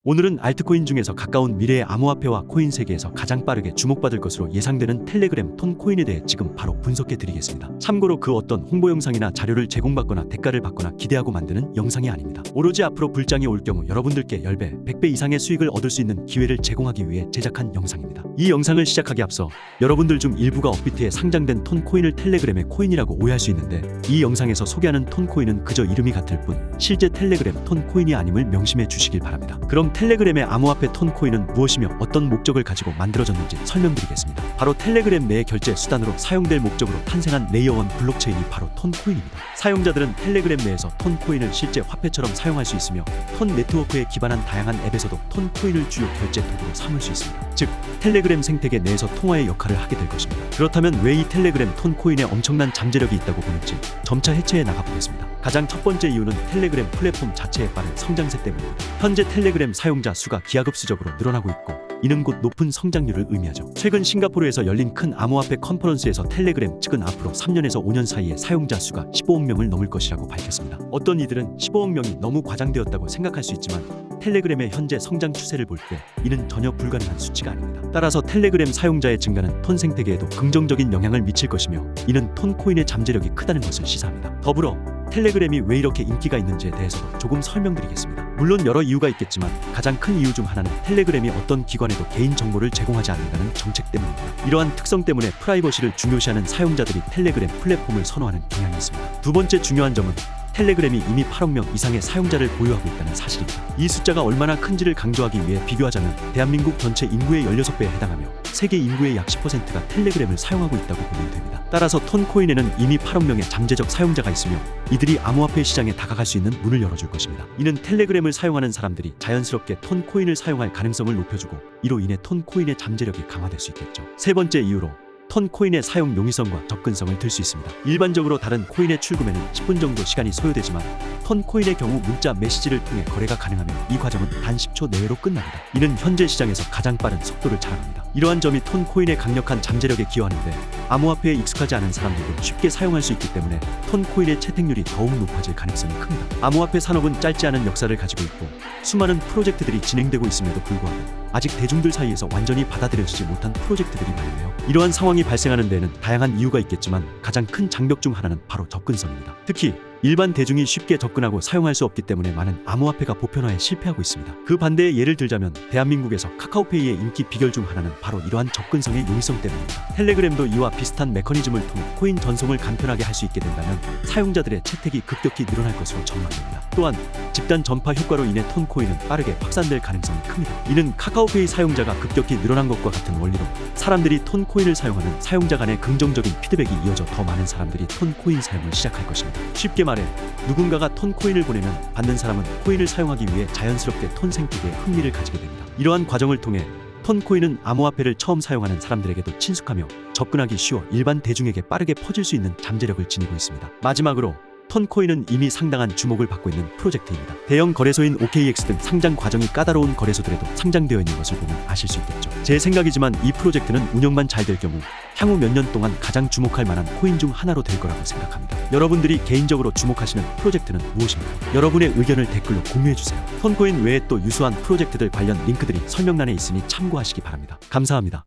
오늘은 알트코인 중에서 가까운 미래의 암호화폐와 코인 세계에서 가장 빠르게 주목받을 것으로 예상되는 텔레그램 톤 코인에 대해 지금 바로 분석해 드리겠습니다. 참고로 그 어떤 홍보 영상이나 자료를 제공받거나 대가를 받거나 기대하고 만드는 영상이 아닙니다. 오로지 앞으로 불장이 올 경우 여러분들께 10배, 100배 이상의 수익을 얻을 수 있는 기회를 제공하기 위해 제작한 영상입니다. 이 영상을 시작하기 앞서 여러분들 중 일부가 업비트에 상장된 톤 코인을 텔레그램의 코인이라고 오해할 수 있는데, 이 영상에서 소개하는 톤 코인은 그저 이름이 같을 뿐 실제 텔레그램 톤 코인이 아님을 명심해 주시길 바랍니다. 그럼 텔레그램의 암호화폐 톤 코인은 무엇이며 어떤 목적을 가지고 만들어졌는지 설명드리겠습니다. 바로 텔레그램 내의 결제 수단으로 사용될 목적으로 탄생한 레이어 1 블록체인이 바로 톤 코인입니다. 사용자들은 텔레그램 내에서 톤 코인을 실제 화폐처럼 사용할 수 있으며, 톤 네트워크에 기반한 다양한 앱에서도 톤 코인을 주요 결제 도구로 삼을 수 있습니다. 즉, 텔레그램 생태계 내에서 통화의 역할을 하게 될 것입니다. 그렇다면 왜 이 텔레그램 톤 코인에 엄청난 잠재력이 있다고 보는지 점차 해체해 나가보겠습니다. 가장 첫 번째 이유는 텔레그램 플랫폼 자체의 빠른 성장세 때문입니다. 현재 텔레그램 사용자 수가 기하급수적으로 늘어나고 있고, 이는 곧 높은 성장률을 의미하죠. 최근 싱가포르에서 열린 큰 암호화폐 컨퍼런스에서 텔레그램 측은 앞으로 3년에서 5년 사이에 사용자 수가 15억 명을 넘을 것이라고 밝혔습니다. 어떤 이들은 15억 명이 너무 과장되었다고 생각할 수 있지만, 텔레그램의 현재 성장 추세를 볼 때 이는 전혀 불가능한 수치가 아닙니다. 따라서 텔레그램 사용자의 증가는 톤 생태계에도 긍정적인 영향을 미칠 것이며, 이는 톤 코인의 잠재력이 크다는 것을 시사합니다. 더불어 텔레그램이 왜 이렇게 인기가 있는지에 대해서도 조금 설명드리겠습니다. 물론 여러 이유가 있겠지만 가장 큰 이유 중 하나는 텔레그램이 어떤 기관에도 개인 정보를 제공하지 않는다는 정책 때문입니다. 이러한 특성 때문에 프라이버시를 중요시하는 사용자들이 텔레그램 플랫폼을 선호하는 경향이 있습니다. 두 번째 중요한 점은 텔레그램이 이미 8억 명 이상의 사용자를 보유하고 있다는 사실입니다. 이 숫자가 얼마나 큰지를 강조하기 위해 비교하자면, 대한민국 전체 인구의 16배에 해당하며 세계 인구의 약 10%가 텔레그램을 사용하고 있다고 보면 됩니다. 따라서 톤 코인에는 이미 8억 명의 잠재적 사용자가 있으며, 이들이 암호화폐 시장에 다가갈 수 있는 문을 열어줄 것입니다. 이는 텔레그램을 사용하는 사람들이 자연스럽게 톤 코인을 사용할 가능성을 높여주고, 이로 인해 톤 코인의 잠재력이 강화될 수 있겠죠. 세 번째 이유로 톤 코인의 사용 용이성과 접근성을 들 수 있습니다. 일반적으로 다른 코인의 출금에는 10분 정도 시간이 소요되지만, 톤 코인의 경우 문자 메시지를 통해 거래가 가능하며 이 과정은 단 10초 내외로 끝납니다. 이는 현재 시장에서 가장 빠른 속도를 자랑합니다. 이러한 점이 톤 코인의 강력한 잠재력에 기여하는데, 암호화폐에 익숙하지 않은 사람들도 쉽게 사용할 수 있기 때문에 톤 코인의 채택률이 더욱 높아질 가능성이 큽니다. 암호화폐 산업은 짧지 않은 역사를 가지고 있고, 수많은 프로젝트들이 진행되고 있음에도 불구하고 아직 대중들 사이에서 완전히 받아들여지지 못한 프로젝트들이 많은데요. 이러한 상황이 발생하는 데에는 다양한 이유가 있겠지만 가장 큰 장벽 중 하나는 바로 접근성입니다. 특히 일반 대중이 쉽게 접근하고 사용할 수 없기 때문에 많은 암호화폐가 보편화에 실패하고 있습니다. 그 반대의 예를 들자면, 대한민국에서 카카오페이의 인기 비결 중 하나는 바로 이러한 접근성의 용이성 때문입니다. 텔레그램도 이와 비슷한 메커니즘을 통해 코인 전송을 간편하게 할 수 있게 된다면 사용자들의 채택이 급격히 늘어날 것으로 전망됩니다. 또한 집단 전파 효과로 인해 톤 코인은 빠르게 확산될 가능성이 큽니다. 이는 카카오페이 사용자가 급격히 늘어난 것과 같은 원리로 사람들이 톤 코인을 사용하는 사용자 간의 긍정적인 피드백이 이어져 더 많은 사람들이 톤 코인 사용을 시작할 것입니다. 쉽게 말해 누군가가 톤 코인을 보내면 받는 사람은 코인을 사용하기 위해 자연스럽게 톤 생태계에 흥미를 가지게 됩니다. 이러한 과정을 통해 톤 코인은 암호화폐를 처음 사용하는 사람들에게도 친숙하며 접근하기 쉬워 일반 대중에게 빠르게 퍼질 수 있는 잠재력을 지니고 있습니다. 마지막으로 톤 코인은 이미 상당한 주목을 받고 있는 프로젝트입니다. 대형 거래소인 OKX 등 상장 과정이 까다로운 거래소들에도 상장되어 있는 것을 보면 아실 수 있겠죠. 제 생각이지만 이 프로젝트는 운영만 잘 될 경우 향후 몇 년 동안 가장 주목할 만한 코인 중 하나로 될 거라고 생각합니다. 여러분들이 개인적으로 주목하시는 프로젝트는 무엇입니까? 여러분의 의견을 댓글로 공유해주세요. 톤 코인 외에 또 유수한 프로젝트들 관련 링크들이 설명란에 있으니 참고하시기 바랍니다. 감사합니다.